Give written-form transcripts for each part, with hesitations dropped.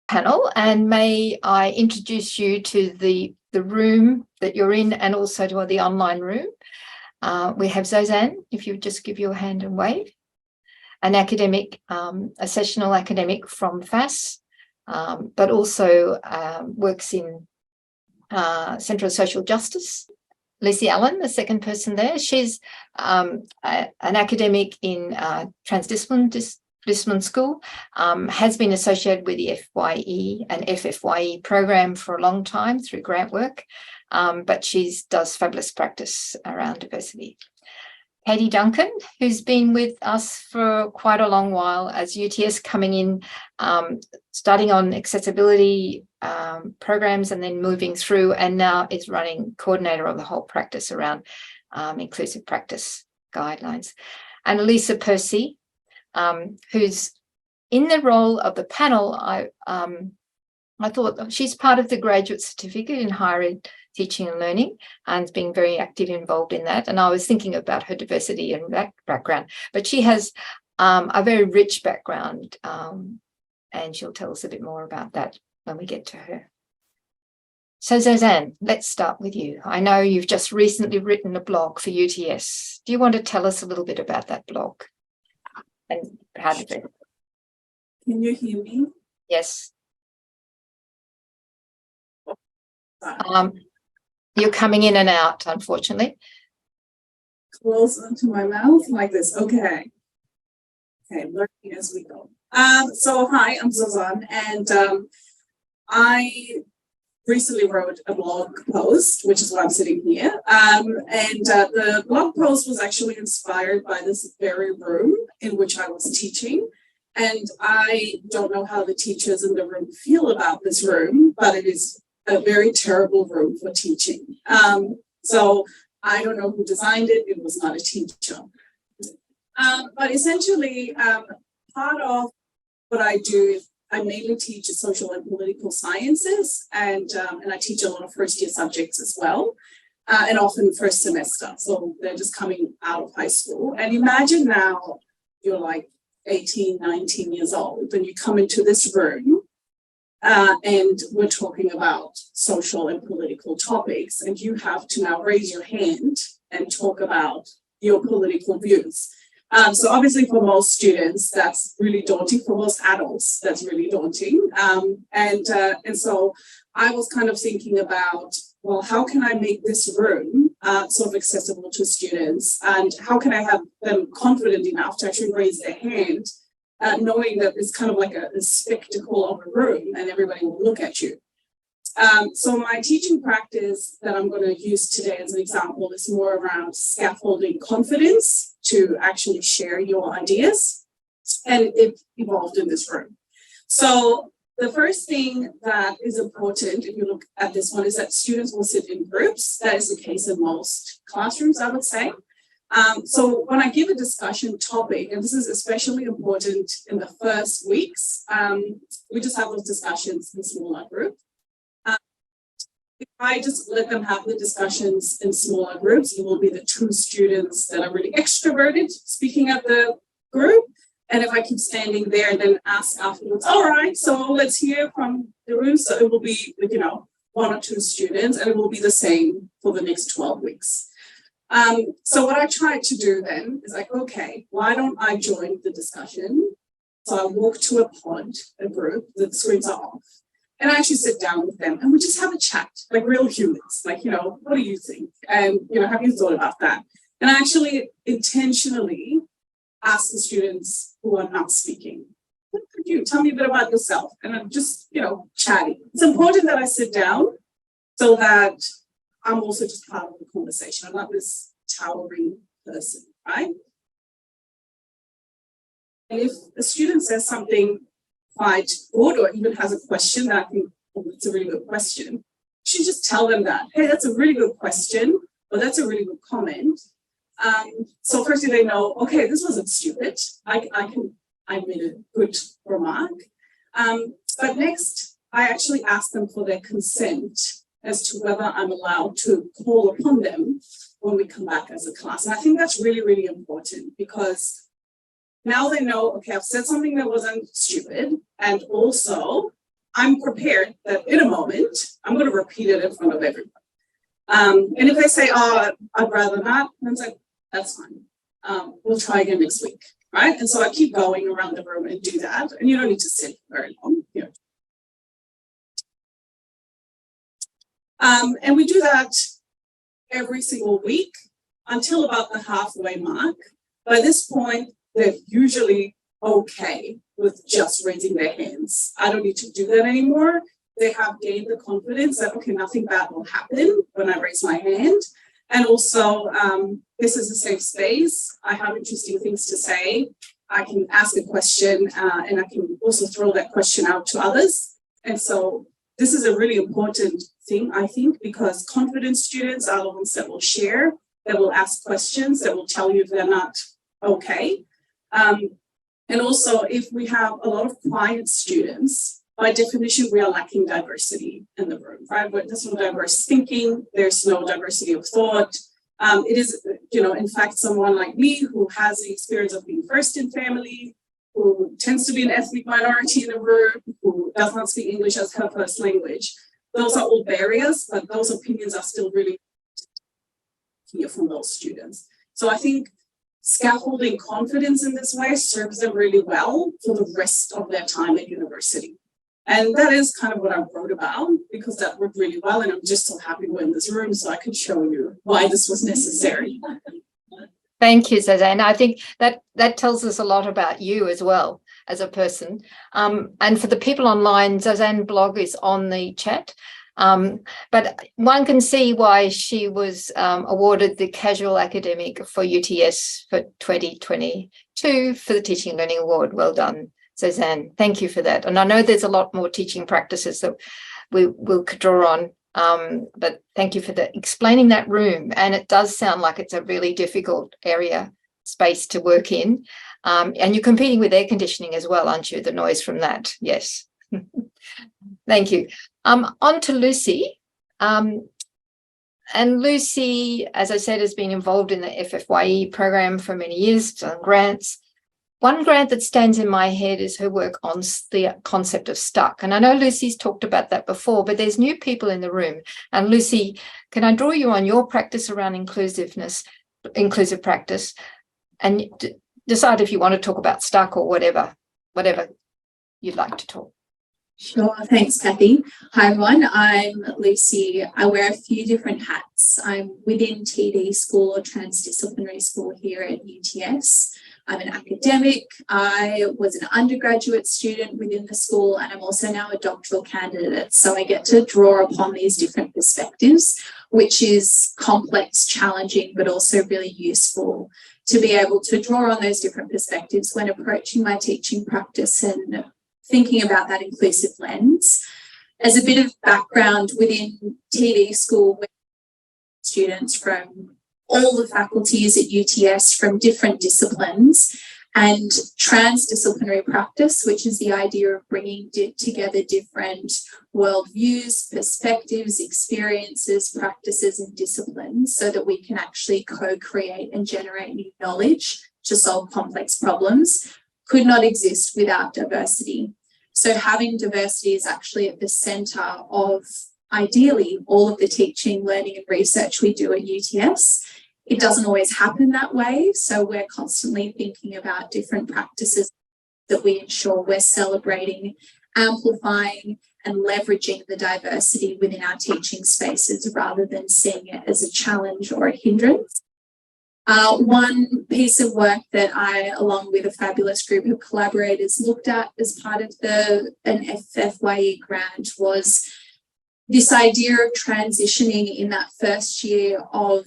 panel, and may I introduce you to the room that you're in and also to the online room. We have Zozan, if you would just give your hand and wave, an academic, a sessional academic from FAS, but also works in Central Social Justice. Lucy Allen, the second person there, she's an academic in Transdiscipline School, has been associated with the FYE and FFYE program for a long time through grant work, but she does fabulous practice around diversity. Katie Duncan, who's been with us for quite a long while as UTS, coming in, starting on accessibility programs and then moving through, and now is running coordinator of the whole practice around inclusive practice guidelines. And Elisa Percy, who's in the role of the panel. I thought she's part of the graduate certificate in higher ed teaching and learning, and has been very active involved in that. And I was thinking about her diversity and background, but she has a very rich background, and she'll tell us a bit more about that when we get to her. So Zozan, let's start with you. I know you've just recently written a blog for UTS. Do you want to tell us a little bit about that blog and how did it? Can you hear me? Yes. You're coming in and out, unfortunately. Closer to my mouth like this. Okay. Okay, learning as we go. So hi, I'm Zozan, and I recently wrote a blog post, which is why I'm sitting here. The blog post was actually inspired by this very room in which I was teaching. And I don't know how the teachers in the room feel about this room, but it is a very terrible room for teaching. So I don't know who designed it. It was not a teacher. But essentially, part of what I do is I mainly teach social and political sciences, and I teach a lot of first-year subjects as well, and often first semester. So they're just coming out of high school. And imagine now you're like 18, 19 years old, and you come into this room, and we're talking about social and political topics, and you have to now raise your hand and talk about your political views. So obviously for most students, that's really daunting. For most adults, that's really daunting. And so I was kind of thinking about, well, how can I make this room sort of accessible to students? And how can I have them confident enough to actually raise their hand, knowing that it's kind of like a spectacle of a room and everybody will look at you. So my teaching practice that I'm going to use today as an example is more around scaffolding confidence to actually share your ideas, and it evolved in this room. So the first thing that is important, if you look at this one, is that students will sit in groups. That is the case in most classrooms, I would say. So when I give a discussion topic, and this is especially important in the first weeks, we just have those discussions in smaller groups. If I just let them have the discussions in smaller groups, it will be the two students that are really extroverted speaking at the group. And if I keep standing there and then ask afterwards, all right, so let's hear from the room. So it will be, you know, one or two students, and it will be the same for the next 12 weeks. So what I tried to do then is like, okay, why don't I join the discussion? So I walk to a pod, a group, the screens are off. And I actually sit down with them and we just have a chat, like real humans, like, you know, what do you think? And, you know, have you thought about that? And I actually intentionally ask the students who are not speaking, what could you tell me a bit about yourself? And I'm just, you know, chatting. It's important that I sit down so that I'm also just part of the conversation. I'm not this towering person, right? And if a student says something quite good or even has a question that I think, oh, it's a really good question, you should just tell them that, hey, that's a really good question, or that's a really good comment. So firstly, they know, okay, this wasn't stupid. I made a good remark. But next, I actually ask them for their consent as to whether I'm allowed to call upon them when we come back as a class. And I think that's really, really important, because now they know, okay, I've said something that wasn't stupid, and also I'm prepared that in a moment, I'm going to repeat it in front of everyone. And if they say, oh, I'd rather not, then it's like, that's fine. We'll try again next week, right? And so I keep going around the room and do that. And you don't need to sit very long. You know. And we do that every single week until about the halfway mark. By this point, they're usually okay with just raising their hands. I don't need to do that anymore. They have gained the confidence that, okay, nothing bad will happen when I raise my hand. And also, this is a safe space. I have interesting things to say. I can ask a question and I can also throw that question out to others. And so this is a really important thing, I think, because confident students are the ones that will share, that will ask questions, that will tell you if they're not okay. And also, if we have a lot of quiet students, by definition, we are lacking diversity in the room, right? There's no diverse thinking, there's no diversity of thought. It is, you know, in fact, someone like me who has the experience of being first in family, who tends to be an ethnic minority in the room, who does not speak English as her first language. Those are all barriers, but those opinions are still really here from those students. So I think scaffolding confidence in this way serves them really well for the rest of their time at university. And that is kind of what I wrote about, because that worked really well. And I'm just so happy we're in this room so I could show you why this was necessary. Thank you, Suzanne. I think that tells us a lot about you as well as a person. And for the people online, Suzanne's blog is on the chat. But one can see why she was awarded the Casual Academic for UTS for 2022 for the Teaching and Learning Award. Well done, Suzanne. Thank you for that. And I know there's a lot more teaching practices that we will draw on. But thank you for explaining that room. And it does sound like it's a really difficult space to work in. And you're competing with air conditioning as well, aren't you? The noise from that. Yes. Thank you. On to Lucy. And Lucy, as I said, has been involved in the FFYE program for many years, done grants. One grant that stands in my head is her work on the concept of stuck. And I know Lucy's talked about that before, but there's new people in the room. And Lucy, can I draw you on your practice around inclusive practice, and decide if you want to talk about stuck or whatever you'd like to talk. Sure, thanks, Kathy. Hi, everyone. I'm Lucy. I wear a few different hats. I'm within TD School or Transdisciplinary School here at UTS. I'm an academic. I was an undergraduate student within the school, and I'm also now a doctoral candidate. So I get to draw upon these different perspectives, which is complex, challenging, but also really useful to be able to draw on those different perspectives when approaching my teaching practice and thinking about that inclusive lens. As a bit of background, within TD School, students from all the faculties at UTS from different disciplines, and transdisciplinary practice, which is the idea of bringing together different worldviews, perspectives, experiences, practices, and disciplines so that we can actually co-create and generate new knowledge to solve complex problems, could not exist without diversity. So having diversity is actually at the centre of, ideally, all of the teaching, learning and research we do at UTS. It doesn't always happen that way, so we're constantly thinking about different practices that we ensure we're celebrating, amplifying and leveraging the diversity within our teaching spaces rather than seeing it as a challenge or a hindrance. One piece of work that I, along with a fabulous group of collaborators, looked at as part of an FFYE grant was this idea of transitioning in that first year of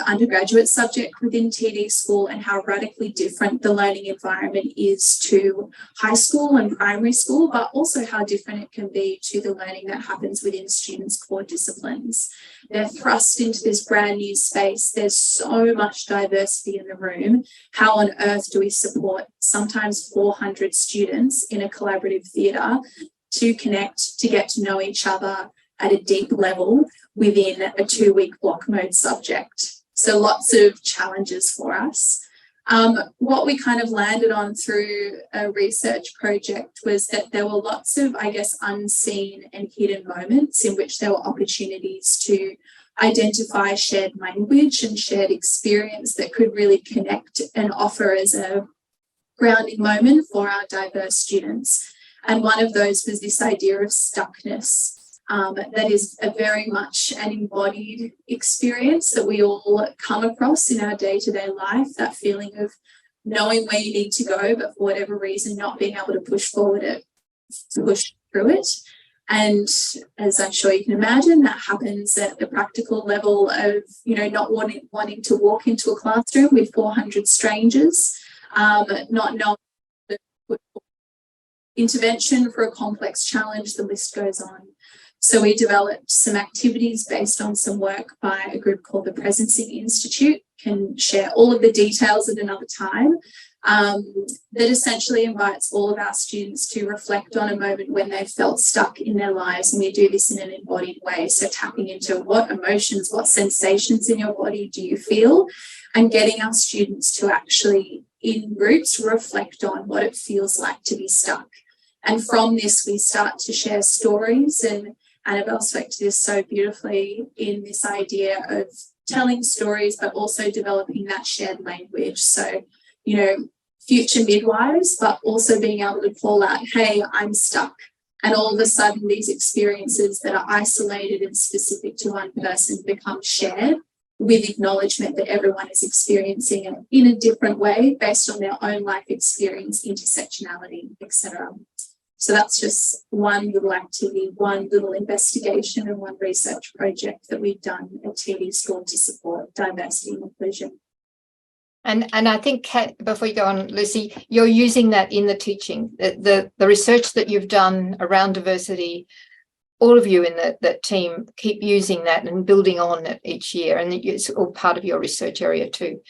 undergraduate subject within TD School and how radically different the learning environment is to high school and primary school, but also how different it can be to the learning that happens within students' core disciplines. They're thrust into this brand new space. There's so much diversity in the room. How on earth do we support sometimes 400 students in a collaborative theatre to connect, to get to know each other at a deep level within a 2-week block mode subject? So lots of challenges for us. What we kind of landed on through a research project was that there were lots of, I guess, unseen and hidden moments in which there were opportunities to identify shared language and shared experience that could really connect and offer as a grounding moment for our diverse students. And one of those was this idea of stuckness. That is a very much an embodied experience that we all come across in our day-to-day life, that feeling of knowing where you need to go, but for whatever reason, not being able to push push through it. And as I'm sure you can imagine, that happens at the practical level of, not wanting to walk into a classroom with 400 strangers, not knowing the intervention for a complex challenge, the list goes on. So we developed some activities based on some work by a group called the Presencing Institute, can share all of the details at another time, that essentially invites all of our students to reflect on a moment when they felt stuck in their lives. And we do this in an embodied way. So tapping into what emotions, what sensations in your body do you feel, and getting our students to actually, in groups, reflect on what it feels like to be stuck. And from this, we start to share stories, and Annabelle spoke to this so beautifully in this idea of telling stories, but also developing that shared language. So, future midwives, but also being able to call out, hey, I'm stuck. And all of a sudden, these experiences that are isolated and specific to one person become shared with acknowledgement that everyone is experiencing it in a different way based on their own life experience, intersectionality, etc. So that's just one little activity, one little investigation, and one research project that we've done at TD School to support diversity and inclusion. And I think, Kat, before you go on, Lucy, you're using that in the teaching, the research that you've done around diversity. All of you in that team keep using that and building on it each year, and it's all part of your research area too.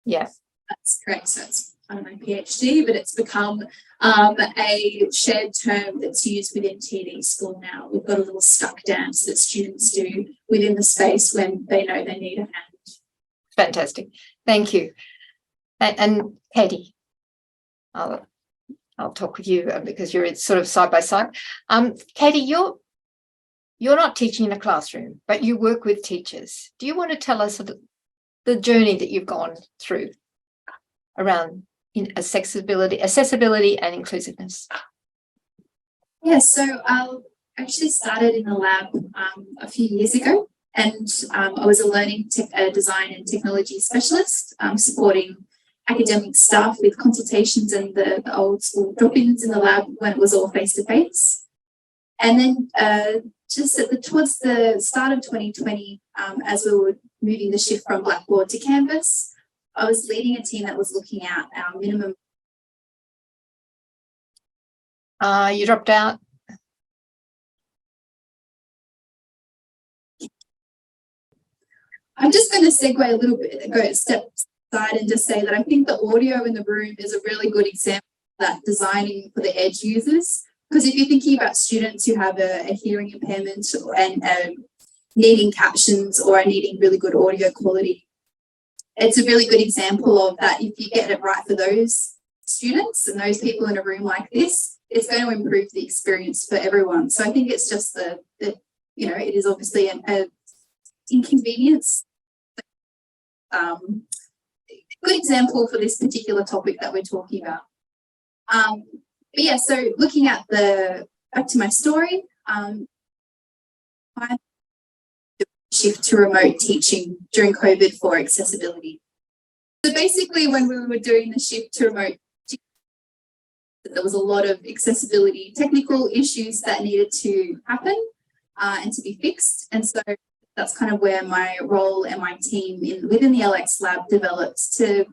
Yeah, that's correct. So it's on my PhD, but it's become a shared term that's used within TD School now. We've got a little stuck dance that students do within the space when they know they need a hand. Fantastic. Thank you. And Katie, I'll talk with you because you're sort of side by side. Katie, you're not teaching in a classroom, but you work with teachers. Do you want to tell us the journey that you've gone through around accessibility and inclusiveness? Yes, so I actually started in the lab a few years ago, and I was a learning design and technology specialist, supporting academic staff with consultations and the old school drop-ins in the lab when it was all face-to-face. And then just towards the start of 2020, as we were moving the shift from Blackboard to Canvas, I was leading a team that was looking at our minimum. You dropped out. I'm just going to segue a little bit, go a step aside and just say that I think the audio in the room is a really good example of that designing for the edge users. Because if you're thinking about students who have a hearing impairment and needing captions or needing really good audio quality, it's a really good example of that. If you get it right for those students and those people in a room like this, it's going to improve the experience for everyone. So I think it's just it is obviously an inconvenience. Good example for this particular topic that we're talking about. But yeah, so looking at back to my story, I shift to remote teaching during COVID for accessibility. So basically when we were doing the shift to remote teaching, there was a lot of accessibility technical issues that needed to happen and to be fixed. And so that's kind of where my role and my team within the LX lab develops to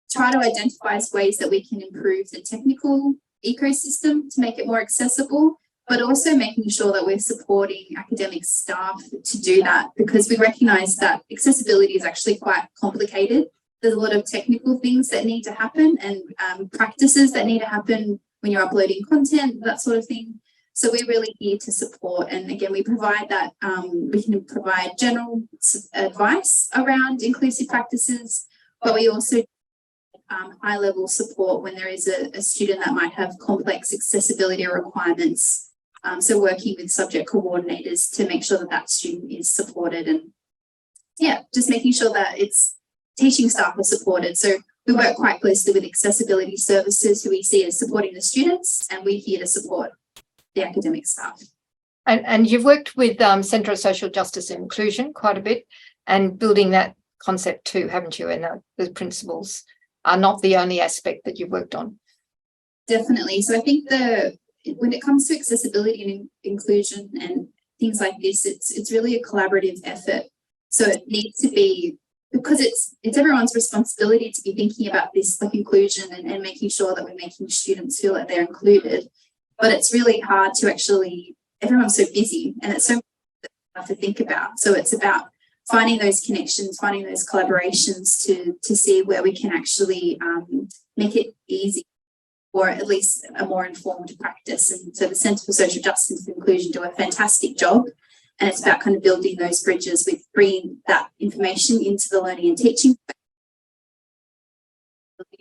try to identify ways that we can improve the technical ecosystem to make it more accessible, but also making sure that we're supporting academic staff to do that, because we recognise that accessibility is actually quite complicated. There's a lot of technical things that need to happen and practices that need to happen when you're uploading content, that sort of thing. So we're really here to support, and again, we provide that, we can provide general advice around inclusive practices. but we also high level support when there is a student that might have complex accessibility requirements. So working with subject coordinators to make sure that that student is supported, and yeah, just making sure that it's teaching staff are supported. So we work quite closely with accessibility services who we see as supporting the students, and we're here to support the academic staff. And you've worked with Centre of Social Justice and Inclusion quite a bit, and building that concept too, haven't you? And the principles are not the only aspect that you've worked on. Definitely. So I think when it comes to accessibility and inclusion and things like this, it's really a collaborative effort. So it needs to be, because it's everyone's responsibility to be thinking about this, like inclusion and making sure that we're making students feel that they're included. But it's really hard to actually, everyone's so busy and it's so much to think about. So it's about finding those connections, finding those collaborations to see where we can actually make it easy, or at least a more informed practice. And so the Centre for Social Justice and Inclusion do a fantastic job. And it's about kind of building those bridges with bringing that information into the learning and teaching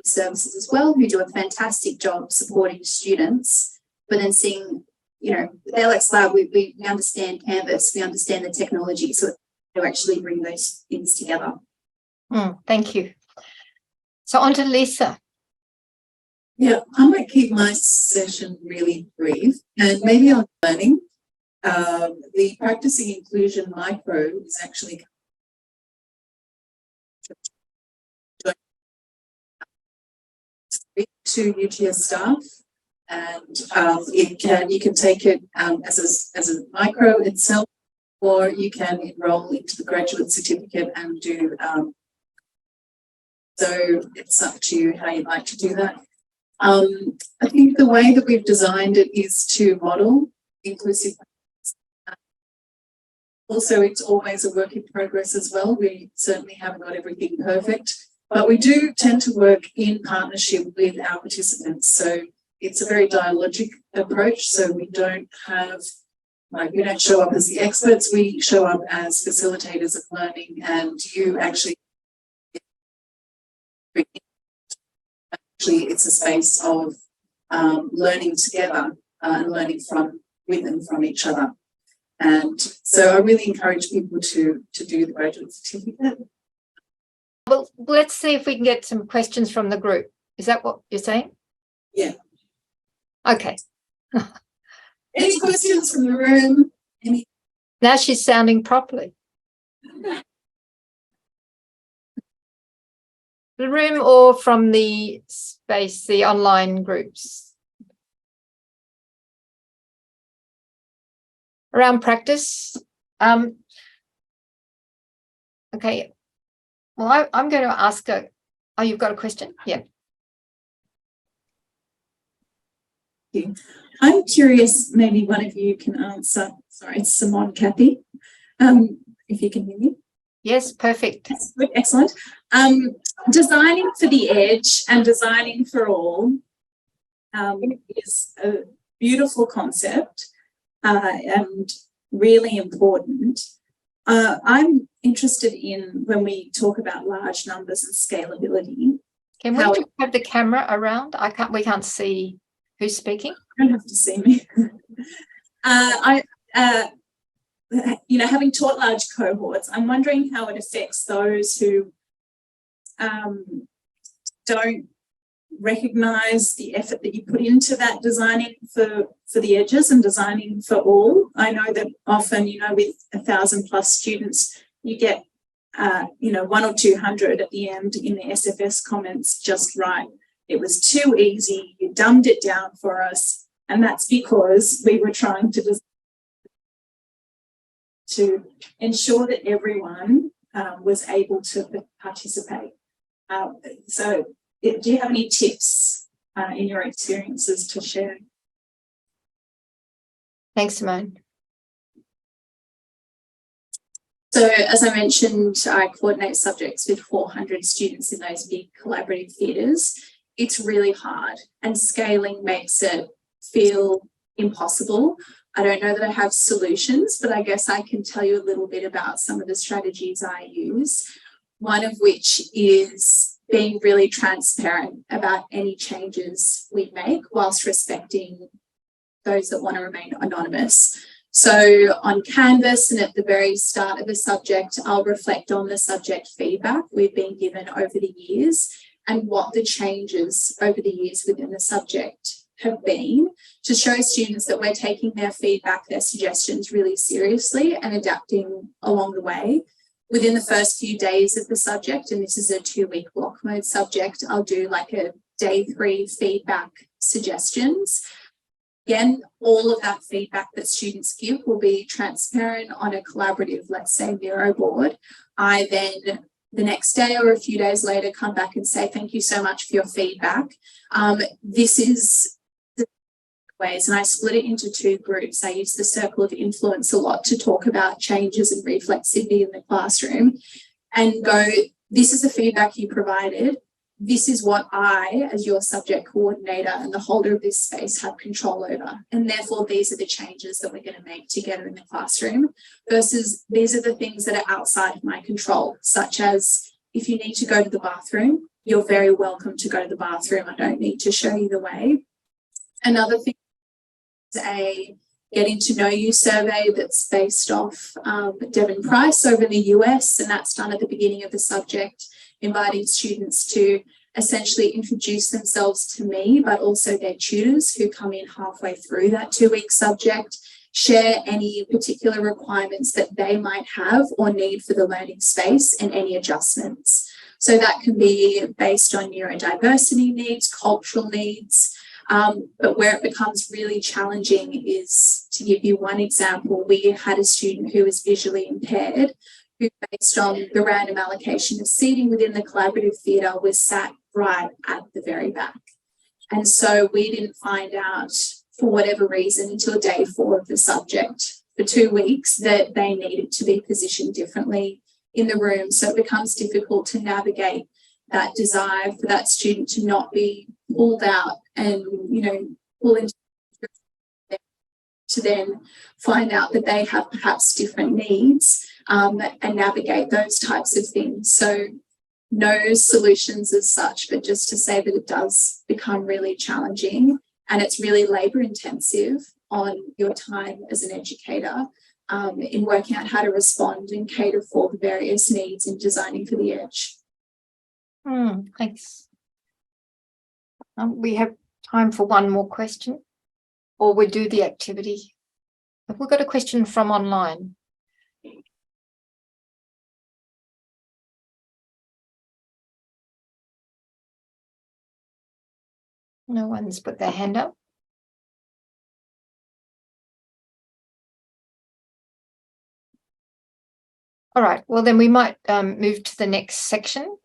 services as well, who do a fantastic job supporting students, but then seeing, you know, with LX Lab, we understand Canvas, we understand the technology, so to actually bring those things together. Thank you. So on to Lisa. Yeah, I might keep my session really brief, and maybe on learning. The Practicing Inclusion Micro is actually to UTS staff, and you can take it as a micro itself, or you can enroll into the graduate certificate and do. So it's up to you how you'd like to do that. I think the way that we've designed it is to model inclusive. Also, it's always a work in progress as well. We certainly haven't got everything perfect, but we do tend to work in partnership with our participants. So it's a very dialogic approach. So we don't have, like, we don't show up as the experts. We show up as facilitators of learning, and you actually it's a space of learning together and learning with and from each other. And so I really encourage people to do the graduate certificate. Well, let's see if we can get some questions from the group. Is that what you're saying? Yeah. Okay. Any questions from the room? Now she's sounding properly. The room or from the space, the online groups? Around practice. Okay. Well, I'm going to ask oh, you've got a question? Yeah. I'm curious, maybe one of you can answer. Sorry, it's Simone, Kathy. If you can hear me. Yes, perfect. That's good, excellent. Designing for the edge and designing for all is a beautiful concept and really important. I'm interested in, when we talk about large numbers and scalability. Can we just have the camera around? We can't see who's speaking. You don't have to see me. You know, having taught large cohorts, I'm wondering how it affects those who don't recognise the effort that you put into that designing for the edges and designing for all. I know that often, you know, with 1,000+ students, you get, you know, 100 or 200 at the end in the SFS comments just right. It was too easy, you dumbed it down for us, and that's because we were trying to ensure that everyone was able to participate. So do you have any tips in your experiences to share? Thanks, Simone. So as I mentioned, I coordinate subjects with 400 students in those big collaborative theatres. It's really hard, and scaling makes it feel impossible. I don't know that I have solutions, but I guess I can tell you a little bit about some of the strategies I use. One of which is being really transparent about any changes we make whilst respecting those that want to remain anonymous. So on Canvas and at the very start of the subject, I'll reflect on the subject feedback we've been given over the years and what the changes over the years within the subject have been, to show students that we're taking their feedback, their suggestions really seriously and adapting along the way. Within the first few days of the subject, and this is a 2-week block mode subject, I'll do like a day 3 feedback suggestions. Again, all of that feedback that students give will be transparent on a collaborative, let's say, Miro board. I then, the next day or a few days later, come back and say, thank you so much for your feedback. This is the ways, and I split it into 2 groups. I use the circle of influence a lot to talk about changes and reflexivity in the classroom and go, this is the feedback you provided. This is what I, as your subject coordinator and the holder of this space, have control over. And therefore, these are the changes that we're going to make together in the classroom, versus these are the things that are outside of my control, such as if you need to go to the bathroom, you're very welcome to go to the bathroom. I don't need to show you the way. Another thing is a getting to know you survey that's based off Devon Price over in the US, and that's done at the beginning of the subject, inviting students to essentially introduce themselves to me, but also their tutors who come in halfway through that 2-week subject, share any particular requirements that they might have or need for the learning space and any adjustments. So that can be based on neurodiversity needs, cultural needs, but where it becomes really challenging is, to give you one example, we had a student who was visually impaired who, based on the random allocation of seating within the collaborative theatre, was sat right at the very back. And so we didn't find out, for whatever reason, until day 4 of the subject for 2 weeks that they needed to be positioned differently in the room. So it becomes difficult to navigate that desire for that student to not be pulled out and, you know, pull into, to then find out that they have perhaps different needs and navigate those types of things. So no solutions as such, but just to say that it does become really challenging and it's really labour intensive on your time as an educator in working out how to respond and cater for the various needs in designing for the edge. Thanks. We have time for one more question, or we do the activity. Have we got a question from online? No one's put their hand up. All right, well then we might move to the next section,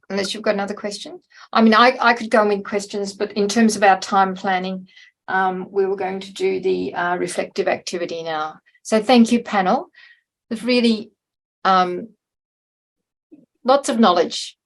unless you've got another question. I mean, I could go with questions, but in terms of our time planning, we were going to do the reflective activity now. So thank you, panel. There's really lots of knowledge.